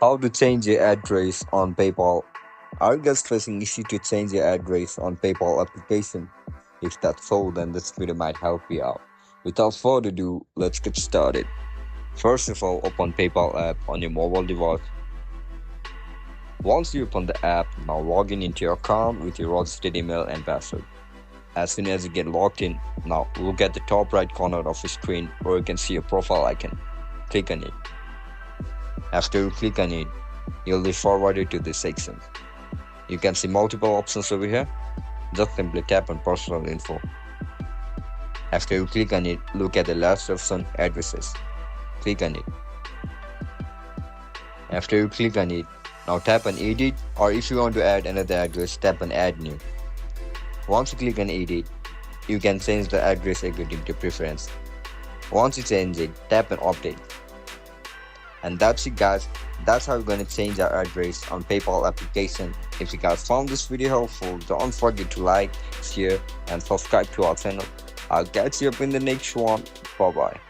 How to change your address on PayPal? Are you guys facing issue to change your address on PayPal application? If that's so, then this video might help you out. Without further ado, let's get started. First of all, open PayPal app on your mobile device. Once you open the app, now log in into your account with your registered email and password. As soon as you get logged in, now look at the top right corner of your screen where you can see your profile icon. Click on it. After you click on it, you'll be forwarded to this section. You can see multiple options over here. Just simply tap on personal info. After you click on it, look at the last option, addresses. Click on it. After you click on it, now tap on edit, or if you want to add another address, tap on add new. Once you click on edit, you can change the address according to preference. Once you change it, tap on update. And that's it, guys. That's how we're going to change our address on PayPal application. If you guys found this video helpful, don't forget to like, share and subscribe to our channel. I'll catch you up in the next one. Bye bye.